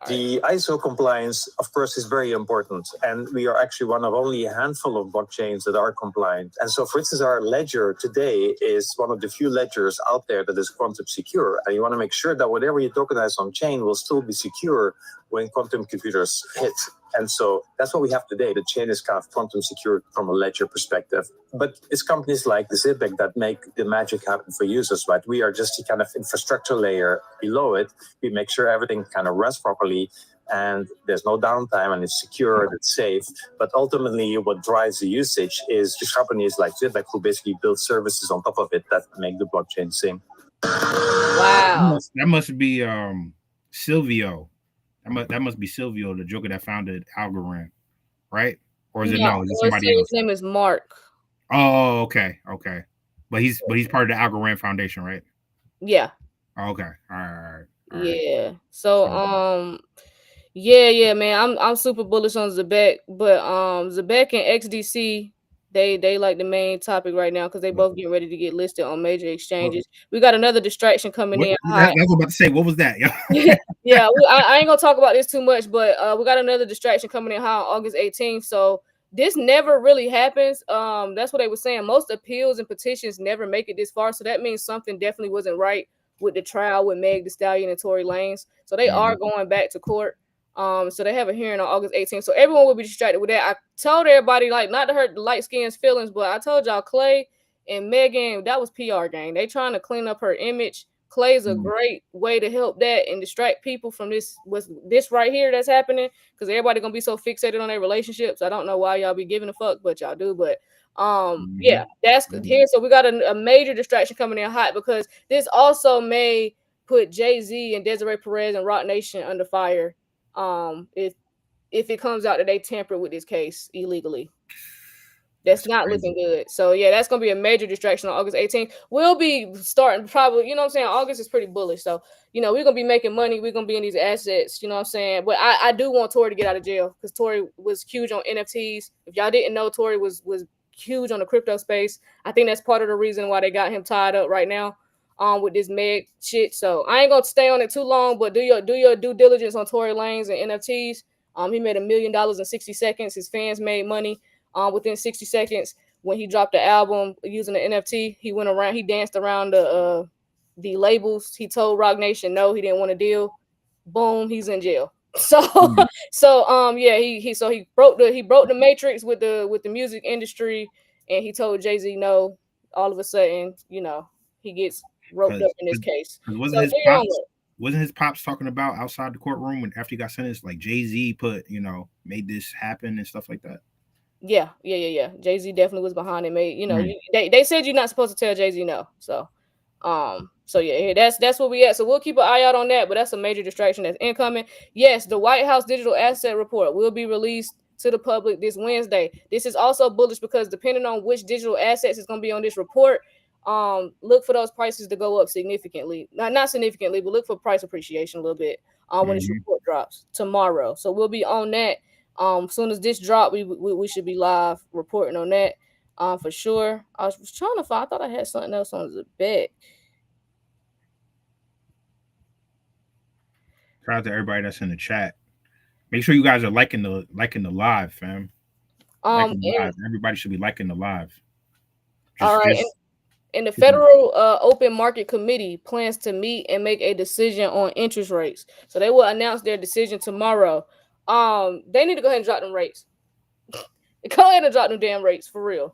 The ISO compliance, of course, is very important. And we are actually one of only a handful of blockchains that are compliant. And so, for instance, our ledger today is one of the few ledgers out there that is quantum secure. And you want to make sure that whatever you tokenize on chain will still be secure when quantum computers hit. And so that's what we have today. The chain is kind of quantum secure from a ledger perspective. But it's companies like the ZBEC that make the magic happen for users, right? We are just a kind of infrastructure layer below it. We make sure everything kind of runs properly and there's no downtime and it's secure and it's safe. But ultimately, what drives the usage is just companies like ZBEC who basically build services on top of it that make the blockchain sing. Wow. That must be Silvio. That must be Silvio, the joker that founded Algorand, right? Or is it no? Is it somebody else? His name is Mark. Oh, okay. But he's part of the Algorand Foundation, right? Yeah. Oh, okay. All right. Yeah. So yeah, man. I'm super bullish on ZBEC, but ZBEC and XDC, they like the main topic right now because they both getting ready to get listed on major exchanges. We got another distraction coming in. I was about to say, what was that? Yeah, I ain't gonna talk about this too much, but we got another distraction coming in high on August 18th. So this never really happens. That's what they were saying. Most appeals and petitions never make it this far. So that means something definitely wasn't right with the trial with Meg Thee Stallion and Tory Lanez. So they are going back to court. So they have a hearing on August 18th. So everyone will be distracted with that. I told everybody, like, not to hurt the light skin's feelings, but I told y'all Clay and Megan, that was PR gang. They trying to clean up her image. Clay's a great way to help that and distract people from this right here that's happening, because everybody gonna be so fixated on their relationships. I don't know why y'all be giving a fuck, but y'all do. But yeah, that's here. So we got a major distraction coming in hot, because this also may put Jay-Z and Desiree Perez and Roc Nation under fire if it comes out that they tampered with this case illegally. That's not looking good. So yeah, that's gonna be a major distraction on August 18th. We'll be starting probably, you know what I'm saying? August is pretty bullish. So, you know, we're gonna be making money, we're gonna be in these assets, you know what I'm saying? But I do want Tory to get out of jail, because Tory was huge on NFTs. If y'all didn't know, Tory was huge on the crypto space. I think that's part of the reason why they got him tied up right now with this Meg shit. So I ain't gonna stay on it too long, but do your due diligence on Tory Lanez and NFTs. He made $1 million in 60 seconds. His fans made money within 60 seconds when he dropped the album using the NFT. He went around, he danced around the labels. He told Roc Nation no, he didn't want to deal. Boom, he's in jail. So yeah, he broke the matrix with the music industry, and he told Jay-Z no. All of a sudden, you know, he gets roped up in this case. Wasn't his pops talking about outside the courtroom when after he got sentenced, like Jay-Z made this happen and stuff like that? Yeah. Jay-Z definitely was behind it. Made, you know, they said you're not supposed to tell Jay-Z no. So yeah, that's where we at. So we'll keep an eye out on that, but that's a major distraction that's incoming. Yes, the White House digital asset report will be released to the public this Wednesday. This is also bullish because depending on which digital assets is going to be on this report, look for those prices to go up significantly. Not significantly, but look for price appreciation a little bit when this report drops tomorrow. So we'll be on that. As soon as this drop, we should be live reporting on that. For sure. I was trying to find. I thought I had something else on the bet. Shout out to everybody that's in the chat. Make sure you guys are liking the live, fam. Live. Everybody should be liking the live. All right. And the Federal Open Market Committee plans to meet and make a decision on interest rates. So they will announce their decision tomorrow. They need to go ahead and drop them rates. Go ahead and drop them damn rates for real.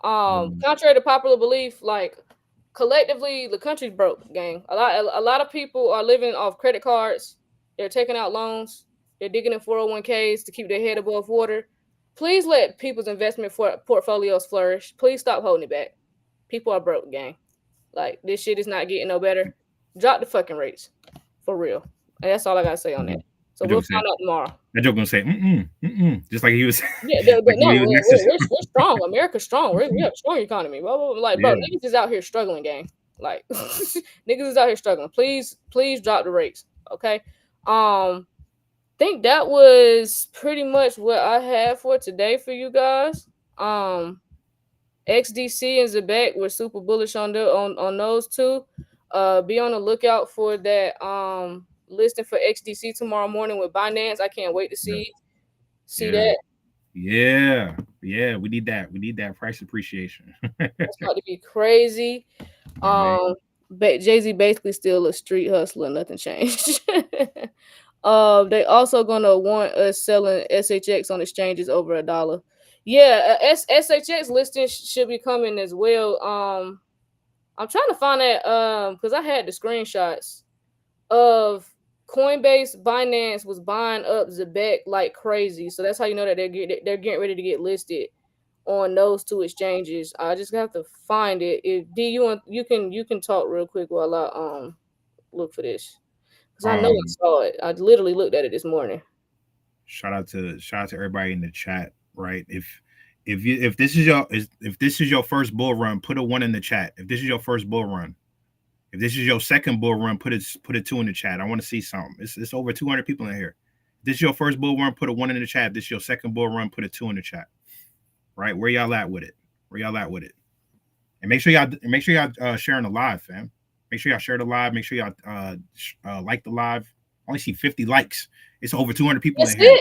Contrary to popular belief, like collectively, the country's broke, gang. A lot of people are living off credit cards. They're taking out loans. They're digging in 401ks to keep their head above water. Please let people's investment portfolios flourish. Please stop holding it back. People are broke, gang. Like, this shit is not getting no better. Drop the fucking rates. For real. And that's all I gotta say on that. So we'll find out tomorrow. That joke gonna say, just like he was. Yeah, we're strong. America's strong. We have a strong economy. Like, bro, niggas is out here struggling, gang. Like, niggas is out here struggling. Please drop the rates. Okay. Think that was pretty much what I had for today for you guys. XDC and ZBEC were super bullish on those two. Be on the lookout for that listing for XDC tomorrow morning with Binance. I can't wait to see that. Yeah, we need that. We need that price appreciation. It's about to be crazy. Jay-Z basically still a street hustler. Nothing changed. They also gonna want us selling SHX on exchanges over $1. Yeah, SHX listing should be coming as well. I'm trying to find that because I had the screenshots of Coinbase. Binance was buying up ZBEC like crazy, so that's how you know that they're getting ready to get listed on those two exchanges. I just have to find it. If D, you can talk real quick while I look for this. I know I saw it. I literally looked at it this morning. Shout out to everybody in the chat, right? If this is your first bull run, put a 1 in the chat. If this is your first bull run, if this is your second bull run, put a 2 in the chat. I want to see something. It's over 200 people in here. If this is your first bull run, put a 1 in the chat. If this is your second bull run, put a 2 in the chat. Right? Where y'all at with it? And make sure y'all sharing the live, fam. Make sure y'all share the live. Make sure y'all like the live. I only see 50 likes. It's over 200 people in here.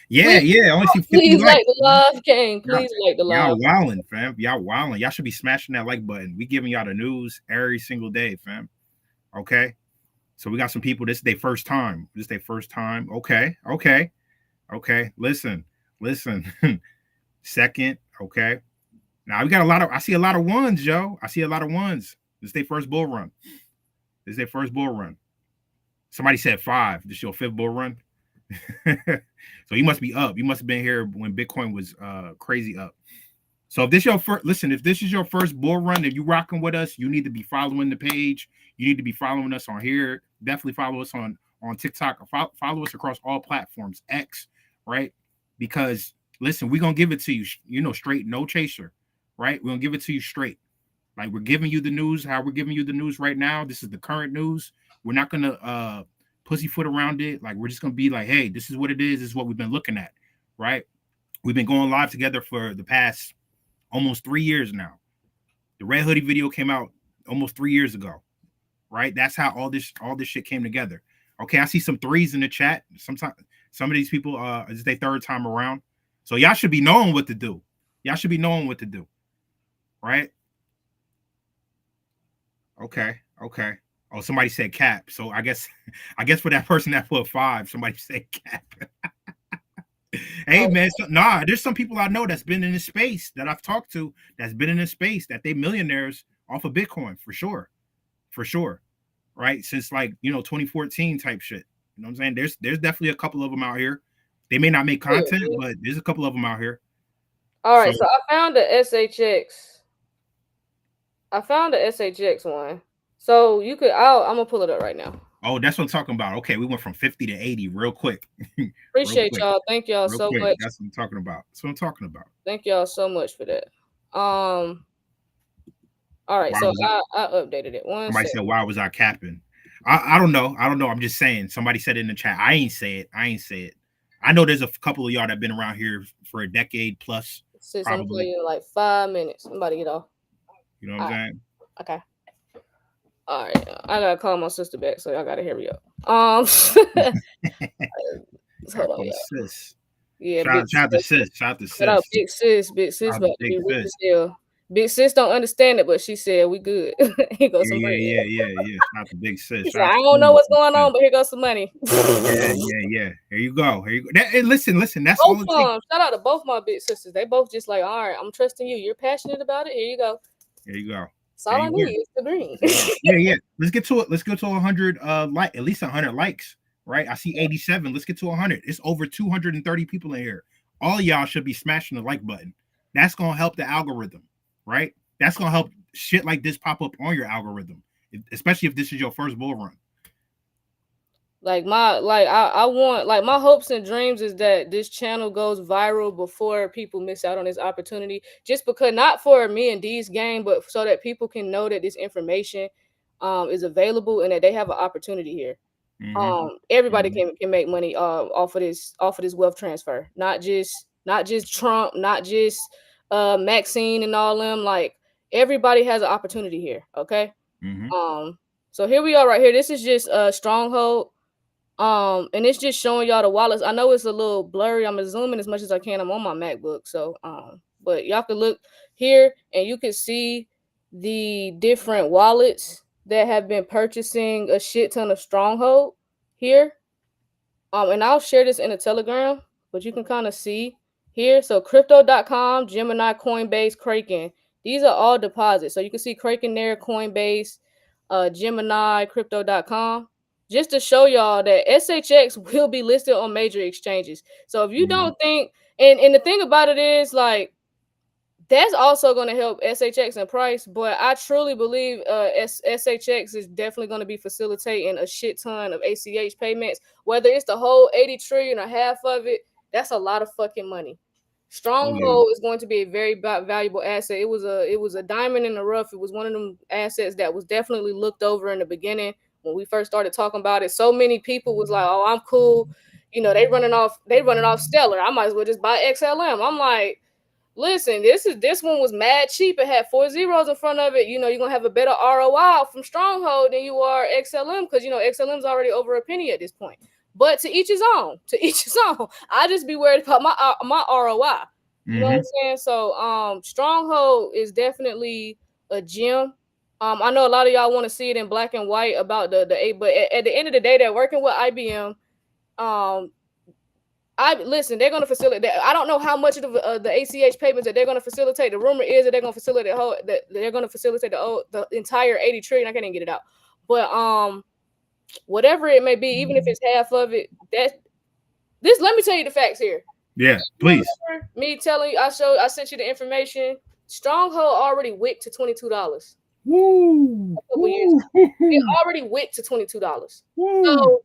Yeah. I only see 50 please likes. Like the live, gang. Please like the live. Y'all wilding, fam. Y'all wilding. Y'all should be smashing that like button. We giving y'all the news every single day, fam. Okay. So we got some people. This is their first time. Okay. Listen. Second. Okay. Now we got I see a lot of ones, yo. I see a lot of ones. This is their first bull run. Somebody said 5. This is your 5th bull run. So you must be up. You must have been here when Bitcoin was crazy up. So if this is your first bull run, if you rocking with us, you need to be following the page. You need to be following us on here. Definitely follow us on TikTok. Or follow us across all platforms. X, right? Because listen, we're gonna give it to you, straight, no chaser, right? We're gonna give it to you straight. Like, we're giving you the news, how we're giving you the news right now. This is the current news. We're not going to pussyfoot around it. Like, we're just going to be like, hey, this is what it is. This is what we've been looking at, right? We've been going live together for the past almost 3 years now. The Red Hoodie video came out almost 3 years ago, right? That's how all this shit came together. Okay, I see some 3s in the chat. Sometimes some of these people, it's their 3rd time around. So y'all should be knowing what to do. Right? Okay. Oh, somebody said cap. So I guess for that person that put 5, somebody said cap. Hey, man, there's some people I know that's been in this space that I've talked to that's been in this space that they millionaires off of Bitcoin for sure. Right? Since 2014 type shit. You know what I'm saying? There's definitely a couple of them out here They may not make content, but there's a couple of them out here. All right, so I found the SHX. I found the SHX one. So you could, I'm gonna pull it up right now. Oh, that's what I'm talking about. Okay, we went from 50 to 80 real quick. Appreciate y'all. Thank y'all so much. That's what I'm talking about. That's what I'm talking about. Thank y'all so much for that. All right, so I updated it. Somebody said, "Why was I capping?" I don't know. I'm just saying. Somebody said it in the chat. I ain't say it. I know there's a couple of y'all that been around here for a decade plus. Since I'm playing in like 5 minutes. I'm about to get off. You know what I'm saying? Okay. All right. I gotta call my sister back, so y'all gotta hurry up. Hold on, sis. Yeah. Shout out to sis. Shout out Big Sis. Big Sis about to be rich as hell. Big Sis don't understand it, but she said we good. Here goes some money. Yeah. Shout out to Big Sis. I don't know what's going on, but here goes some money. Yeah. Here you go. Listen. That's all. Shout out to both my big sisters. They both just like, all right, I'm trusting you. You're passionate about it. Here you go. That's all I need is the green. Yeah. Let's get to it. Let's go to 100 at least 100 likes. Right? I see 87. Let's get to 100. It's over 230 people in here. All of y'all should be smashing the like button. That's gonna help the algorithm, right? That's gonna help shit like this pop up on your algorithm, especially if this is your first bull run. I want my hopes and dreams is that this channel goes viral before people miss out on this opportunity. Just because, not for me and D's game, but so that people can know that this information is available and that they have an opportunity here. Everybody can make money off of this wealth transfer. Not just Trump, not just Maxine and all them. Like, everybody has an opportunity here. Okay. So here we are right here. This is just a Stronghold. And it's just showing y'all the wallets. I know it's a little blurry. I'm zooming as much as I can. I'm on my MacBook. So but y'all can look here and you can see the different wallets that have been purchasing a shit ton of Stronghold here. And I'll share this in a Telegram, but you can kind of see here. So crypto.com, Gemini, Coinbase, Kraken. These are all deposits. So you can see Kraken there, Coinbase, Gemini, crypto.com. Just to show y'all that SHX will be listed on major exchanges. So if you don't think, and the thing about it is, like, that's also going to help SHX in price, but I truly believe SHX is definitely going to be facilitating a shit ton of ACH payments, whether it's the whole 80 trillion or half of it. That's a lot of fucking money. Stronghold is going to be a very valuable asset. It was a diamond in the rough. It was one of them assets that was definitely looked over in the beginning when we first started talking about it. So many people was like, "Oh, I'm cool," they running off Stellar. I might as well just buy XLM. I'm like, listen, this one was mad cheap. It had 4 zeros in front of it. You're gonna have a better ROI from Stronghold than you are XLM, because XLM's already over a penny at this point. But to each his own. I just be worried about my ROI. You know what I'm saying? So Stronghold is definitely a gem. I know a lot of y'all want to see it in black and white about the but at the end of the day, they're working with IBM. They're going to facilitate. I don't know how much of the ACH payments that they're going to facilitate. The rumor is that they're going to facilitate the entire 80 trillion. I can't even get it out. But whatever it may be, even if it's half of it, let me tell you the facts here. Yeah, please. Me telling you, I sent you the information. Stronghold already wicked to $22. Woo! It already wicked to $22. So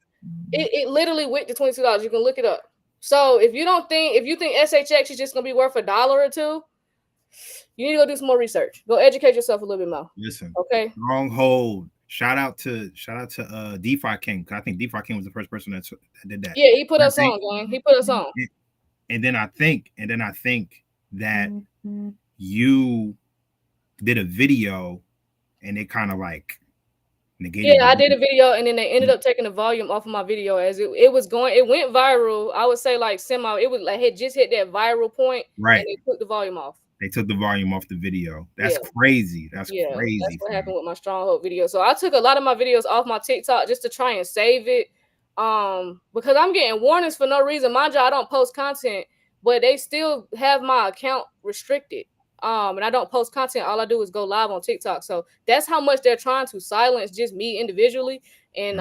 it literally wicked to $22. You can look it up. So if you think SHX is just gonna be worth $1 or $2, you need to go do some more research. Go educate yourself a little bit more. Listen, okay. Stronghold. Shout out to DeFi King. I think DeFi King was the first person that did that. Yeah, he put us on, gang. He put us on. And then I think that you did a video and it kind of like negated. Yeah, I did a video and then they ended up taking the volume off of my video as it went viral. I would say like it was like it just hit that viral point, right? And they took the volume off. They took the volume off the video. That's crazy. That's crazy. That's what happened with my Stronghold video. So I took a lot of my videos off my TikTok just to try and save it. Because I'm getting warnings for no reason. Mind you, I don't post content, but they still have my account restricted. And I don't post content. All I do is go live on TikTok. So that's how much they're trying to silence just me individually. And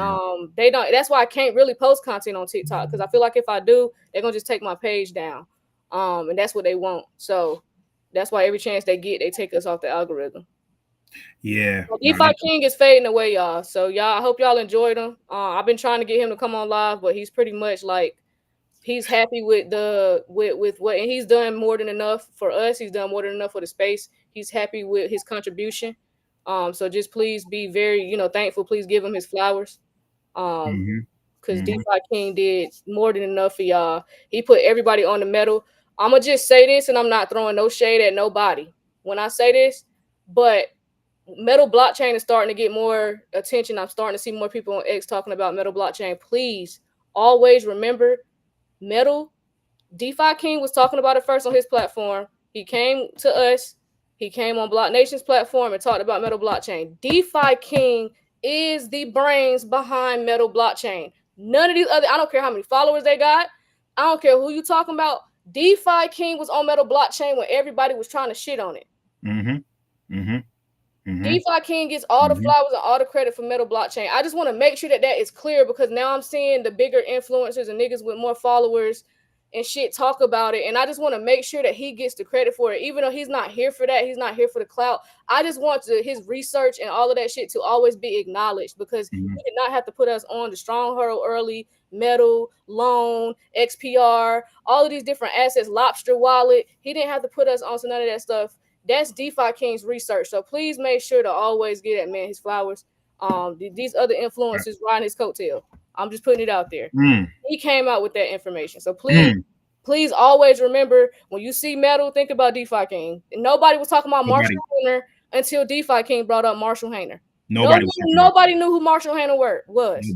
they don't. That's why I can't really post content on TikTok, because I feel like if I do, they're gonna just take my page down. And that's what they want. So that's why every chance they get, they take us off the algorithm. Yeah. DeFi King is fading away, y'all. So y'all, I hope y'all enjoyed him. I've been trying to get him to come on live, but he's pretty much like, he's happy with what, and he's done more than enough for us. He's done more than enough for the space. He's happy with his contribution. So just please be very, thankful. Please give him his flowers. Because DeFi King did more than enough for y'all. He put everybody on the metal. I'm gonna just say this, and I'm not throwing no shade at nobody when I say this, but metal blockchain is starting to get more attention. I'm starting to see more people on X talking about metal blockchain. Please always remember, metal. DeFi King was talking about it first on his platform. He came to us. He came on Block Nation's platform and talked about metal blockchain. DeFi King is the brains behind metal blockchain. None of these other, I don't care how many followers they got. I don't care who you talking about. DeFi King was on metal blockchain when everybody was trying to shit on it. DeFi King gets all the flowers and all the credit for metal blockchain. I just want to make sure that is clear, because now I'm seeing the bigger influencers and niggas with more followers and shit talk about it, and I just want to make sure that he gets the credit for it, even though he's not here for that. He's not here for the clout. I just want his research and all of that shit to always be acknowledged, because he did not have to put us on the Stronghold early, metal, loan, XPR, all of these different assets, Lobster Wallet. He didn't have to put us on to none of that stuff. That's DeFi King's research. So please make sure to always give that man his flowers. These other influencers riding his coattail. I'm just putting it out there. He came out with that information. So please always remember, when you see metal, think about DeFi King. And nobody was talking about Marshall Hayner until DeFi King brought up Marshall Hayner. Nobody knew who Marshall Hayner was.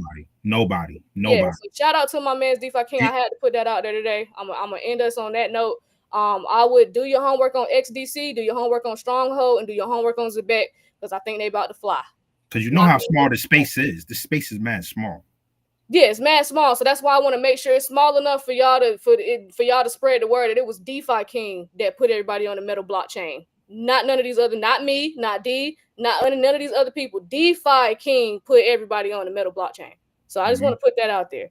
Nobody. Yeah, so shout out to my man's DeFi King. I had to put that out there today. I'm gonna end us on that note. I would do your homework on XDC, do your homework on Stronghold, and do your homework on ZBEC, because I think they about to fly. Because you know how small the space is. The space is mad small. Yeah, it's mad small. So that's why I want to make sure it's small enough for y'all to spread the word that it was DeFi King that put everybody on the metal blockchain. Not none of these other, not me, not D, not none of these other people. DeFi King put everybody on the metal blockchain. So I just want to put that out there.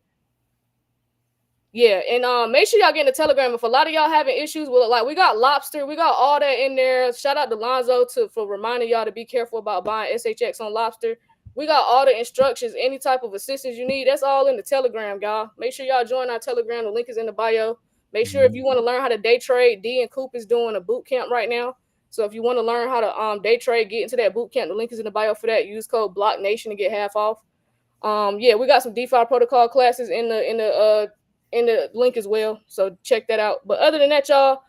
Yeah, and make sure y'all get in the Telegram. If a lot of y'all having issues with it, like we got Lobster, we got all that in there. Shout out to Lonzo for reminding y'all to be careful about buying SHX on Lobster. We got all the instructions, any type of assistance you need. That's all in the Telegram, y'all. Make sure y'all join our Telegram. The link is in the bio. Make sure if you want to learn how to day trade, D and Coop is doing a boot camp right now. So if you want to learn how to day trade, get into that boot camp. The link is in the bio for that. Use code BLOCKNATION to get half off. Yeah, we got some DeFi protocol classes in the link as well. So check that out. But other than that, y'all,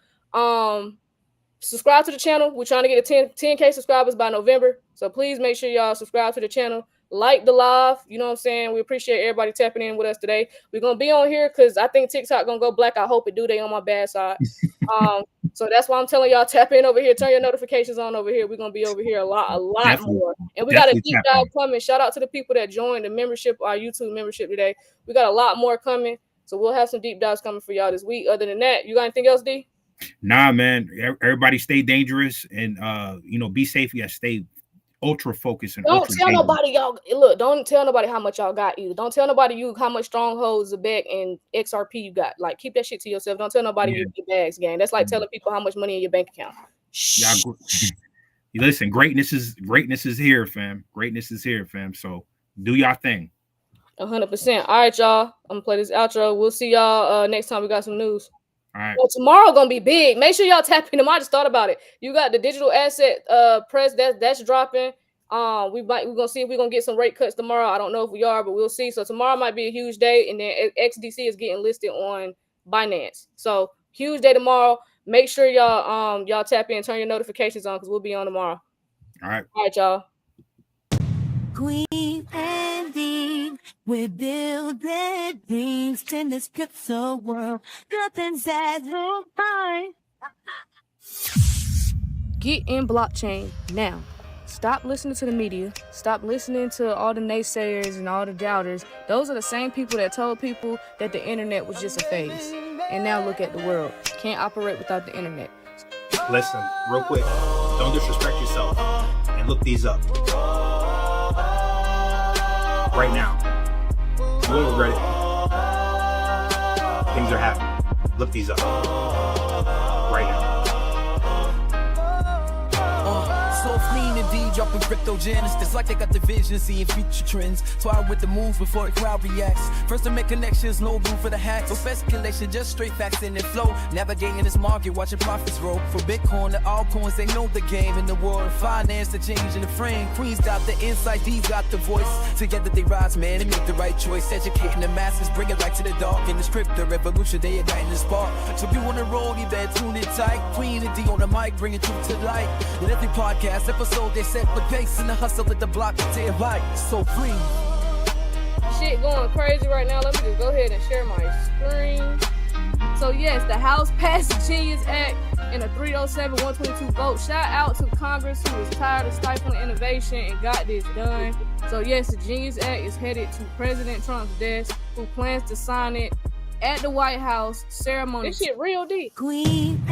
subscribe to the channel. We're trying to get 10K subscribers by November. So please make sure y'all subscribe to the channel. Like the live. You know what I'm saying? We appreciate everybody tapping in with us today. We're going to be on here because I think TikTok going to go black. I hope it do. They on my bad side. So that's why I'm telling y'all, tap in over here. Turn your notifications on over here. We're going to be over here a lot more. And we got a deep dive coming. Shout out to the people that joined the membership, our YouTube membership today. We got a lot more coming. So we'll have some deep dives coming for y'all this week. Other than that, you got anything else, D? Nah, man. Everybody stay dangerous and be safe. You gotta stay ultra focused and don't tell nobody y'all. Look, don't tell nobody how much y'all got either. Don't tell nobody how much Strongholds, ZBEC, and XRP you got. Like, keep that shit to yourself. Don't tell nobody your bags, gang. That's like telling people how much money in your bank account. Listen, greatness is here, fam. Greatness is here, fam. So do y'all thing. 100%. All right, y'all. I'm gonna play this outro. We'll see y'all next time we got some news. All right. Well, tomorrow gonna be big. Make sure y'all tap in. I just thought about it. You got the digital asset press that's dropping. We're gonna see if we're gonna get some rate cuts tomorrow. I don't know if we are, but we'll see. So tomorrow might be a huge day, and then XDC is getting listed on Binance. So huge day tomorrow. Make sure y'all tap in, turn your notifications on, because we'll be on tomorrow. All right, y'all. Queen and Dean, we build their dreams in this crypto world. Nothing's as high. Get in blockchain now. Stop listening to the media. Stop listening to all the naysayers and all the doubters. Those are the same people that told people that the internet was just a phase. And now look at the world. Can't operate without the internet. Listen, real quick, don't disrespect yourself and look these up. right now. You won't regret it. Things are happening. Look these up right now. So clean indeed, dropping crypto gems. It's like they got the vision, seeing future trends. So I with the moves before the crowd reacts. First to make connections, no room for the hacks. No speculation, just straight facts in and flow. Navigating this market, watching profits roll. From Bitcoin to altcoins, they know the game. In the world of finance, the change in the frame. Queens got the insight, D's got the voice. Together they rise, man, and make the right choice. Educating the masses, bring it right to the dark. In this crypto revolution, they igniting the spark. So if you want to roll, you better tune in tight. Queen and D on the mic, bringing truth to light. In every podcast episode, they set the pace and the hustle at the block to invite. So free. Shit going crazy right now. Let me just go ahead and share my screen. So yes, the House passed the Genius Act in a 307-122 vote. Shout out to Congress who was tired of stifling innovation and got this done. So yes, the Genius Act is headed to President Trump's desk, who plans to sign it at the White House ceremony. This shit real deep. Queen